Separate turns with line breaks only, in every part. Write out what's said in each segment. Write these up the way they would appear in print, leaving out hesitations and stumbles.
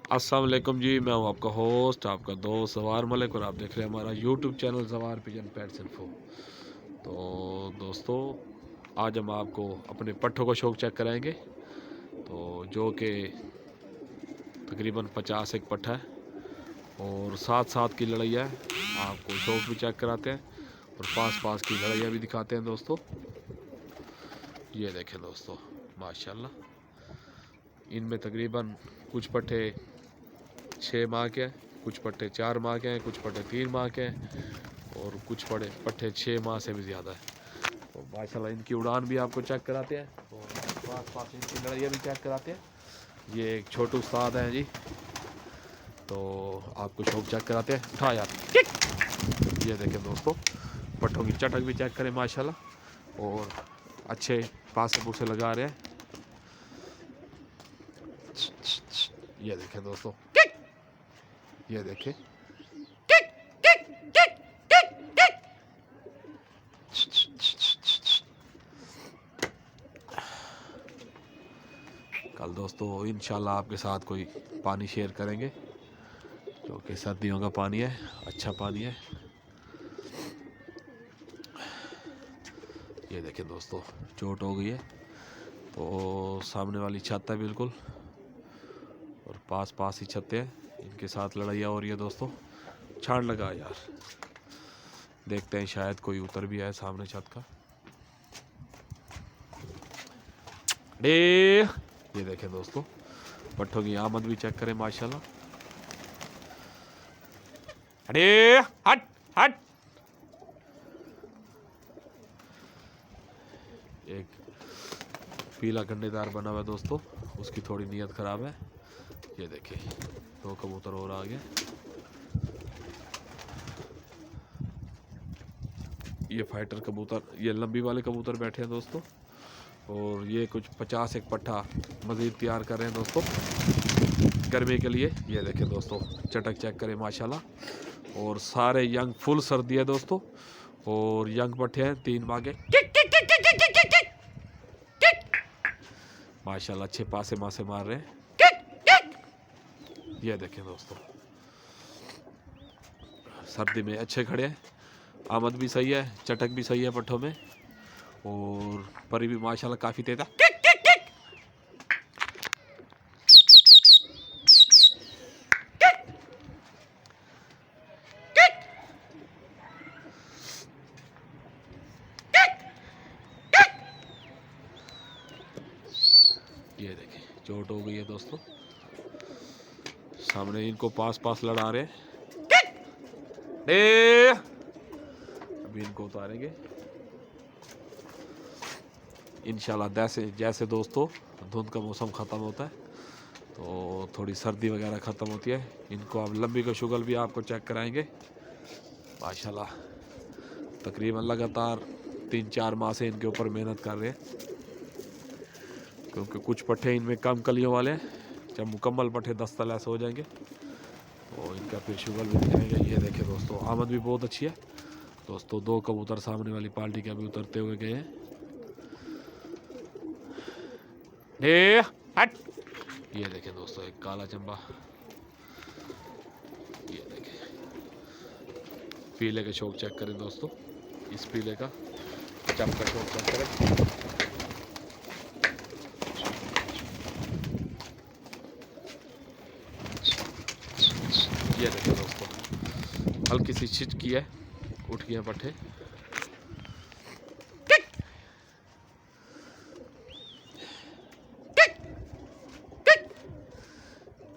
अस्सलाम वालेकुम जी, मैं हूं आपका होस्ट, आपका दोस्त सवार मलिक और आप देख रहे हैं हमारा यूट्यूब चैनल सवार पिजन पेट्स इन्फो। तो दोस्तों, आज हम आपको अपने पट्ठों का शौक चेक कराएंगे। तो जो कि तकरीबन 50 एक पट्ठा है और 7-7 की लड़ाई है। आपको शौक भी चेक कराते हैं और पास की लड़ाइयाँ भी दिखाते हैं दोस्तों। ये देखें दोस्तों, माशाल्लाह इनमें तकरीबन कुछ पट्ठे 6 माह के हैं, कुछ पट्टे 4 माह के हैं, कुछ पट्टे 3 माह के हैं और कुछ पट्टे 6 माह से भी ज़्यादा है। तो माशाल्लाह इनकी उड़ान भी आपको चेक कराते हैं और पास इनकी लड़ाइयाँ भी चेक कराते हैं। ये एक छोटू उस्ताद हैं जी, तो आपको शौक चेक कराते हैं। उठा यार, ये देखें दोस्तों, पट्टों की चटक भी चेक करें माशाल्लाह और अच्छे पासे पूसे लगा रहे हैं। ये देखें दोस्तों, ये देखें, कल दोस्तों इंशाल्लाह आपके साथ कोई पानी शेयर करेंगे जो कि सर्दियों का पानी है, अच्छा पानी है। ये देखें दोस्तों, चोट हो गई है तो सामने वाली छत है बिल्कुल और पास ही छतें हैं, इनके साथ लड़ाइयाँ हो रही है दोस्तों। छाड़ लगा यार, देखते हैं शायद कोई उतर भी आए सामने छत का। ये देखें दोस्तों, पट्ठों की आमद भी चेक करें माशाल्लाह। अरे हट हट, एक पीला गंडेदार बना हुआ है दोस्तों, उसकी थोड़ी नीयत ख़राब है। ये देखिए, 2 कबूतर और आ गए। ये फाइटर कबूतर, ये लंबी वाले कबूतर बैठे हैं दोस्तों और ये कुछ 50 एक पट्ठा मज़ीद तैयार कर रहे हैं दोस्तों गर्मी के लिए। ये देखें दोस्तों, चटक चेक करें माशाल्लाह और सारे यंग, फुल सर्दी है दोस्तों और यंग पट्ठे हैं 3 माह के माशाल्लाह, अच्छे पासे मासे मार रहे हैं। ये देखें दोस्तों, सर्दी में अच्छे खड़े हैं, आमद भी सही है, चटक भी सही है पट्ठों में और परी भी माशाल्लाह काफ़ी तेज है। ये देखें, चोट हो गई है दोस्तों, सामने इनको पास लड़ा रहे हैं। अभी इनको उतारेंगे इंशाल्लाह। जैसे दोस्तों धुंध का मौसम ख़त्म होता है तो थोड़ी सर्दी वगैरह ख़त्म होती है, इनको अब लंबी का शुगल भी आपको चेक कराएंगे माशाल्लाह। तकरीबन लगातार 3-4 माह से इनके ऊपर मेहनत कर रहे हैं क्योंकि कुछ पट्ठे इनमें कम कलियों वाले हैं। जब मुकम्मल पट्ठे दस्तल ऐसे हो जाएंगे तो इनका फिर शुगर भी दिखाएंगे। ये देखें दोस्तों, आमद भी बहुत अच्छी है दोस्तों। 2 कबूतर सामने वाली पार्टी के अभी उतरते हुए गए हैं। हट, ये देखें दोस्तों, एक काला चंबा। ये देखें, पीले का शौक चेक करें दोस्तों, इस पीले का चम का शौक चेक करें। ये देखें दोस्तों, हल्की सी छिचकी है, उठ गए पट्ठे।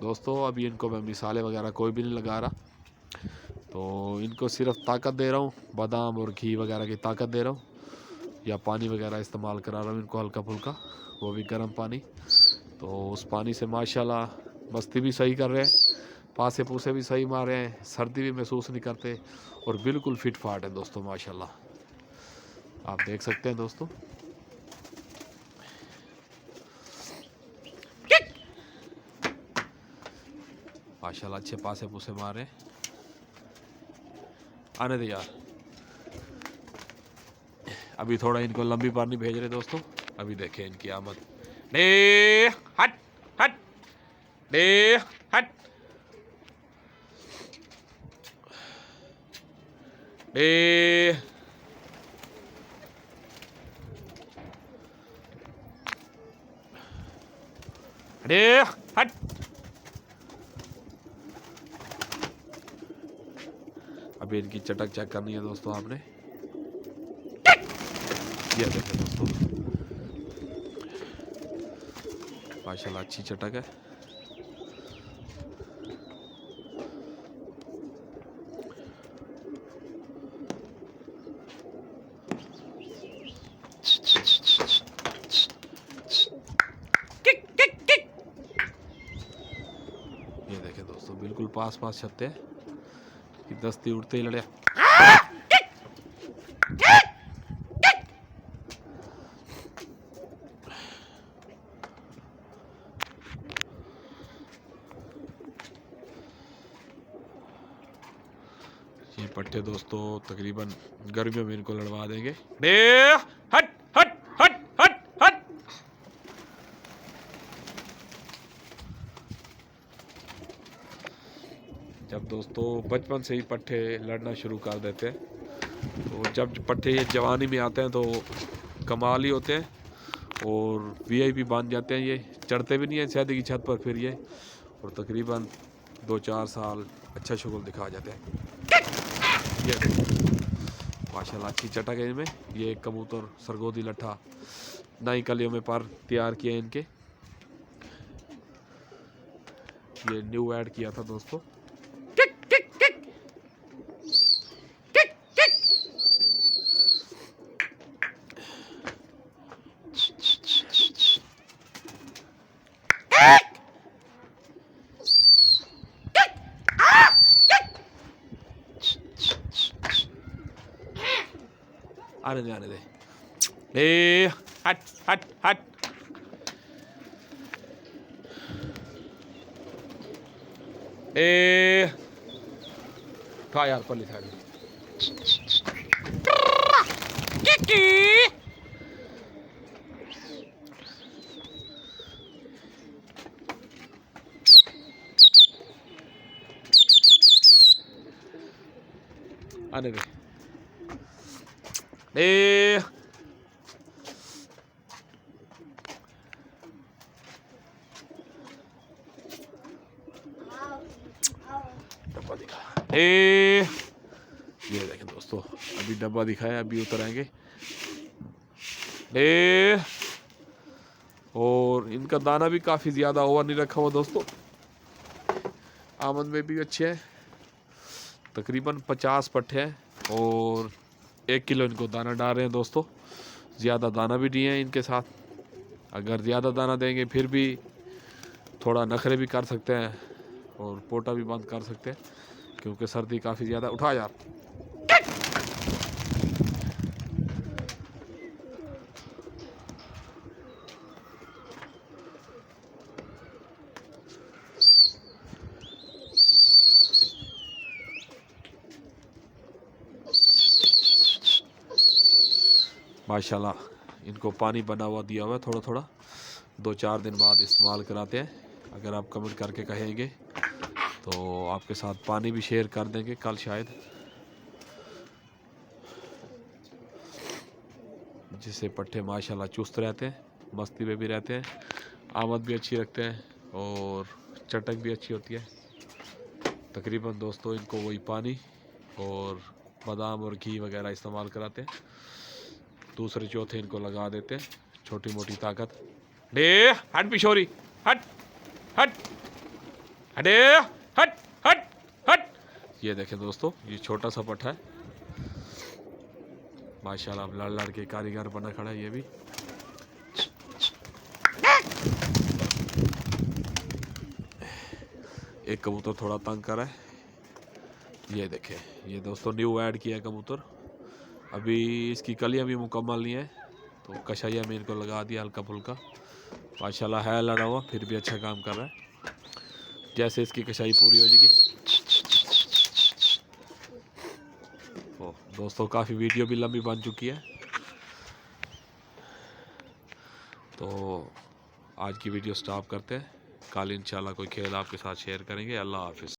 दोस्तों अभी इनको मैं मिसाले वगैरह कोई भी नहीं लगा रहा, तो इनको सिर्फ ताकत दे रहा हूँ, बादाम और घी वगैरह की ताकत दे रहा हूँ या पानी वगैरह इस्तेमाल करा रहा हूँ इनको हल्का फुल्का, वो भी गर्म पानी। तो उस पानी से माशाल्लाह मस्ती भी सही कर रहे हैं, पासे पूसे भी सही मार रहे हैं, सर्दी भी महसूस नहीं करते और बिल्कुल फिट फाट है दोस्तों माशाल्लाह। आप देख सकते हैं दोस्तों, माशाल्लाह अच्छे पासे पूसे मार रहे हैं। आने दे यार, अभी थोड़ा इनको लंबी पानी भेज रहे दोस्तों। अभी देखें इनकी आमद। हट हट, हट। ए अरे हट। अभी इनकी चटक चेक करनी है दोस्तों आपने। ये देखें दोस्तों, माशाल्लाह अच्छी चटक है। ये देखें दोस्तों, बिल्कुल पास पास छत्ते कि दस्ती उड़ते ही लड़े। ये पट्टे दोस्तों तकरीबन गर्मियों में इनको लड़वा देंगे। हट हट हट हट हट। जब दोस्तों बचपन से ही पट्टे लड़ना शुरू कर देते हैं, तो जब पट्टे ये जवानी में आते हैं तो कमाल ही होते हैं और वीआईपी बन जाते हैं। ये चढ़ते भी नहीं है शादी की छत पर फिर ये, और तकरीबन 2-4 साल अच्छा शुगल दिखा जाते हैं। ये माशाल्लाह अच्छी चटक है इनमें। ये कबूतर सरगोदी लट्ठा नई कलियों में पर तैयार किए इनके, ये न्यू ऐड किया था दोस्तों। आने दे आने दे। हट हट हट। उठा यार पल्ली था आने दे। डब्बा दिखा। ये देखें दोस्तों, अभी डब्बा दिखाया, अभी उतर आएंगे। और इनका दाना भी काफ़ी ज़्यादा ओवर नहीं रखा हुआ दोस्तों। आमद में भी अच्छे हैं, तकरीबन 50 पट्टे हैं और 1 किलो इनको दाना डाल रहे हैं दोस्तों। ज़्यादा दाना भी दिए हैं इनके साथ। अगर ज़्यादा दाना देंगे फिर भी थोड़ा नखरे भी कर सकते हैं और पोटा भी बंद कर सकते हैं, क्योंकि सर्दी काफ़ी ज़्यादा। उठा यार। माशाल्लाह इनको पानी बना हुआ दिया हुआ है थोड़ा थोड़ा, 2-4 दिन बाद इस्तेमाल कराते हैं। अगर आप कमेंट करके कहेंगे तो आपके साथ पानी भी शेयर कर देंगे कल शायद, जिससे पट्टे माशाल्लाह चुस्त रहते हैं, मस्ती में भी रहते हैं, आमद भी अच्छी रखते हैं और चटक भी अच्छी होती है। तकरीबन दोस्तों इनको वही पानी और बादाम और घी वगैरह इस्तेमाल कराते हैं। दूसरे चौथे इनको लगा देते हैं छोटी मोटी ताकत। हट पिशोरी, हट हट हटे, हट हट हट। ये देखें दोस्तों, ये छोटा सा पट्टा है, माशाल्लाह अब लड़ लड़ के कारीगर बना खड़ा है ये भी। एक कबूतर थोड़ा तंग कर रहा है। ये देखें, ये दोस्तों न्यू ऐड किया है कबूतर। अभी इसकी कलियां भी मुकम्मल नहीं है, तो कशाइया में इनको लगा दिया हल्का फुल्का। माशाल्लाह है लड़ा हुआ, फिर भी अच्छा काम कर रहा है। जैसे इसकी कशाई पूरी हो जाएगी। तो दोस्तों काफ़ी वीडियो भी लंबी बन चुकी है, तो आज की वीडियो स्टॉप करते हैं। कल इंशाल्लाह कोई खेल आपके साथ शेयर करेंगे। अल्लाह हाफिज़।